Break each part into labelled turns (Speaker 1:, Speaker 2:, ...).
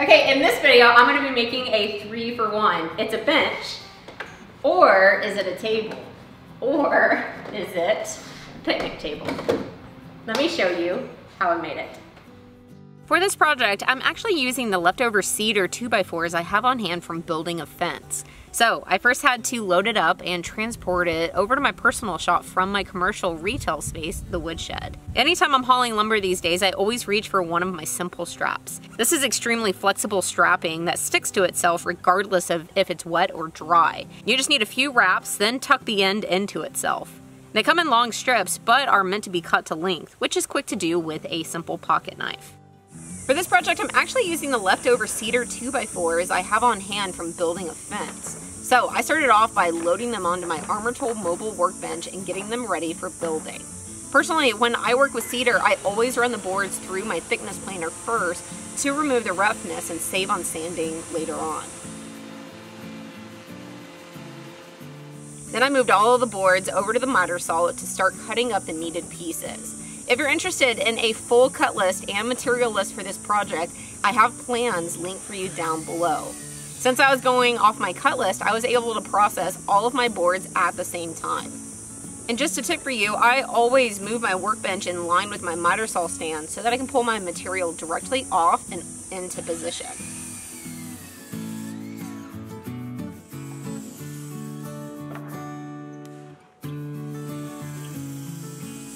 Speaker 1: Okay, in this video, I'm gonna be making a 3-for-1. It's a bench, or is it a table? Or is it a picnic table? Let me show you how I made it. For this project, I'm actually using the leftover cedar 2x4s I have on hand from building a fence. So I first had to load it up and transport it over to my personal shop from my commercial retail space, the woodshed. Anytime I'm hauling lumber these days, I always reach for one of my simple straps. This is extremely flexible strapping that sticks to itself regardless of if it's wet or dry. You just need a few wraps, then tuck the end into itself. They come in long strips, but are meant to be cut to length, which is quick to do with a simple pocket knife. For this project, I'm actually using the leftover cedar 2x4s I have on hand from building a fence. So I started off by loading them onto my Armor Tool mobile workbench and getting them ready for building. Personally, when I work with cedar, I always run the boards through my thickness planer first to remove the roughness and save on sanding later on. Then I moved all of the boards over to the miter saw to start cutting up the needed pieces. If you're interested in a full cut list and material list for this project, I have plans linked for you down below. Since I was going off my cut list, I was able to process all of my boards at the same time. And just a tip for you, I always move my workbench in line with my miter saw stand so that I can pull my material directly off and into position.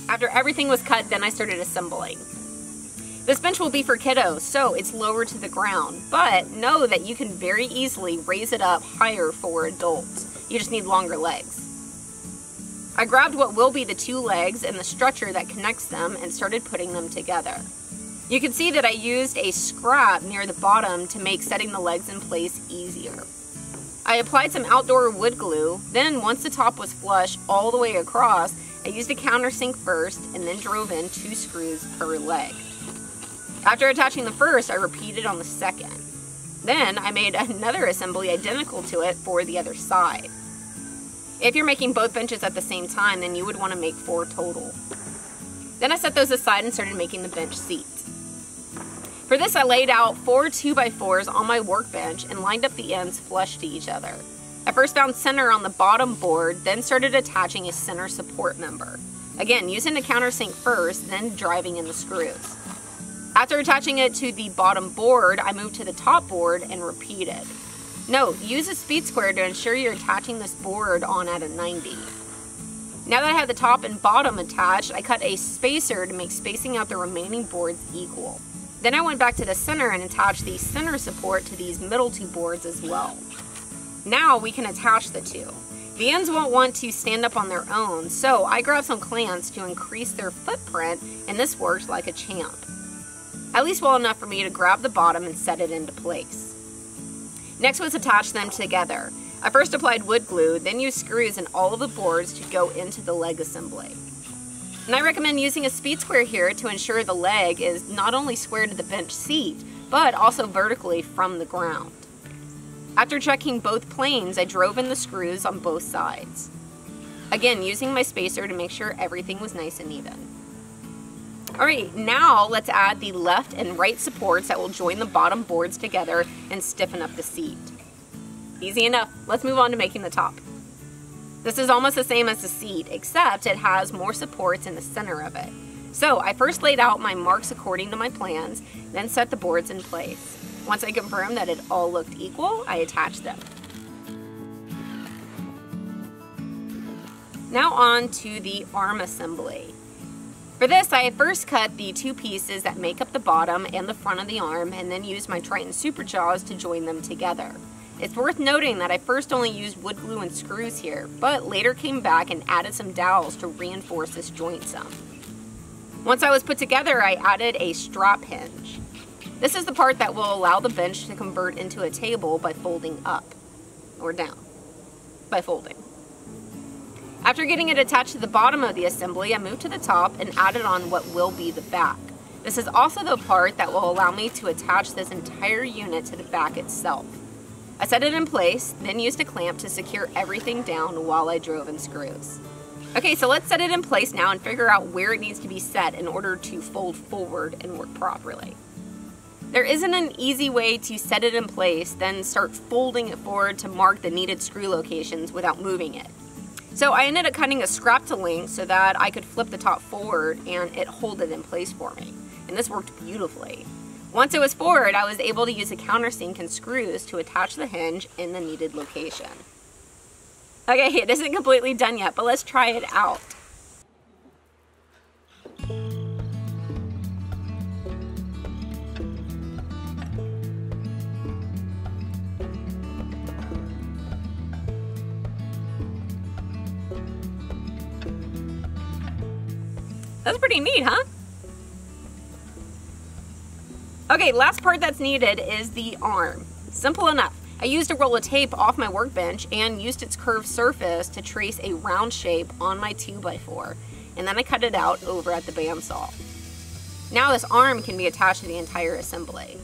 Speaker 1: After everything was cut, then I started assembling. This bench will be for kiddos, so it's lower to the ground, but know that you can very easily raise it up higher for adults. You just need longer legs. I grabbed what will be the two legs and the structure that connects them and started putting them together. You can see that I used a scrap near the bottom to make setting the legs in place easier. I applied some outdoor wood glue, then once the top was flush all the way across, I used a countersink first and then drove in 2 screws per leg. After attaching the first, I repeated on the second. Then I made another assembly identical to it for the other side. If you're making both benches at the same time, then you would want to make 4 total. Then I set those aside and started making the bench seats. For this, I laid out 4 2x4s on my workbench and lined up the ends flush to each other. I first found center on the bottom board, then started attaching a center support member. Again, using the countersink first, then driving in the screws. After attaching it to the bottom board, I moved to the top board and repeated. Note, use a speed square to ensure you're attaching this board on at a 90. Now that I had the top and bottom attached, I cut a spacer to make spacing out the remaining boards equal. Then I went back to the center and attached the center support to these middle 2 boards as well. Now we can attach the 2. The ends won't want to stand up on their own, so I grabbed some clamps to increase their footprint, and this worked like a champ. At least well enough for me to grab the bottom and set it into place. Next was attach them together. I first applied wood glue, then used screws in all of the boards to go into the leg assembly. And I recommend using a speed square here to ensure the leg is not only square to the bench seat, but also vertically from the ground. After checking both planes, I drove in the screws on both sides. Again, using my spacer to make sure everything was nice and even. Alright, now let's add the left and right supports that will join the bottom boards together and stiffen up the seat. Easy enough. Let's move on to making the top. This is almost the same as the seat, except it has more supports in the center of it. So I first laid out my marks according to my plans, then set the boards in place. Once I confirmed that it all looked equal, I attached them. Now on to the arm assembly. For this, I first cut the 2 pieces that make up the bottom and the front of the arm, and then used my Triton Super Jaws to join them together. It's worth noting that I first only used wood glue and screws here, but later came back and added some dowels to reinforce this joint some. Once I was put together, I added a strap hinge. This is the part that will allow the bench to convert into a table by folding up, or down, by folding. After getting it attached to the bottom of the assembly, I moved to the top and added on what will be the back. This is also the part that will allow me to attach this entire unit to the back itself. I set it in place, then used a clamp to secure everything down while I drove in screws. Okay, so let's set it in place now and figure out where it needs to be set in order to fold forward and work properly. There isn't an easy way to set it in place, then start folding it forward to mark the needed screw locations without moving it. So I ended up cutting a scrap to length so that I could flip the top forward and it hold it in place for me. And this worked beautifully. Once it was forward, I was able to use a countersink and screws to attach the hinge in the needed location. Okay, it isn't completely done yet, but let's try it out. That's pretty neat, huh? Okay, last part that's needed is the arm. Simple enough. I used a roll of tape off my workbench and used its curved surface to trace a round shape on my 2x4, and then I cut it out over at the bandsaw. Now this arm can be attached to the entire assembly.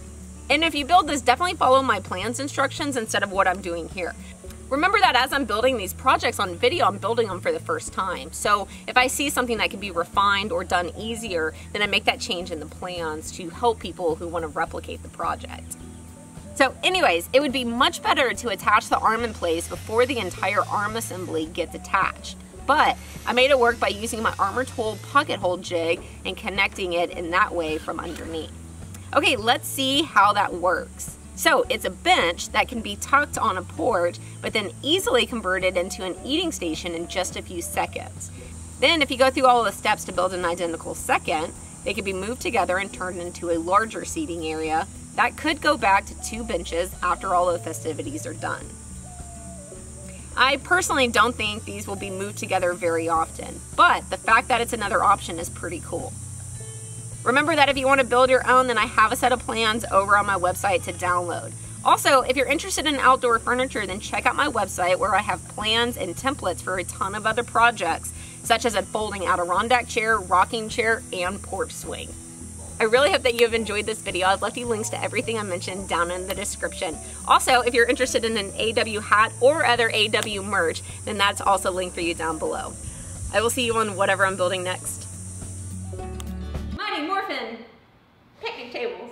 Speaker 1: And if you build this, definitely follow my plans instructions instead of what I'm doing here. Remember that as I'm building these projects on video, I'm building them for the first time. So if I see something that can be refined or done easier, then I make that change in the plans to help people who want to replicate the project. So anyways, it would be much better to attach the arm in place before the entire arm assembly gets attached. But I made it work by using my armor tool pocket hole jig and connecting it in that way from underneath. Okay, let's see how that works. So it's a bench that can be tucked on a porch, but then easily converted into an eating station in just a few seconds. Then if you go through all of the steps to build an identical second, they can be moved together and turned into a larger seating area that could go back to 2 benches after all the festivities are done. I personally don't think these will be moved together very often, but the fact that it's another option is pretty cool. Remember that if you want to build your own, then I have a set of plans over on my website to download. Also, if you're interested in outdoor furniture, then check out my website where I have plans and templates for a ton of other projects, such as a folding Adirondack chair, rocking chair, and porch swing. I really hope that you have enjoyed this video. I've left you links to everything I mentioned down in the description. Also, if you're interested in an AW hat or other AW merch, then that's also linked for you down below. I will see you on whatever I'm building next. Mighty Morphin picnic tables.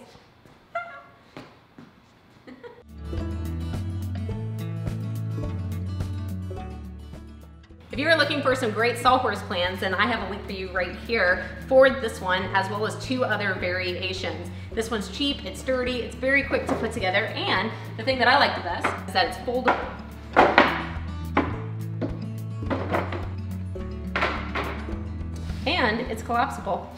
Speaker 1: If you're looking for some great sawhorse plans, then I have a link for you right here for this one, as well as 2 other variations. This one's cheap, it's sturdy, it's very quick to put together, and the thing that I like the best is that it's foldable. And it's collapsible.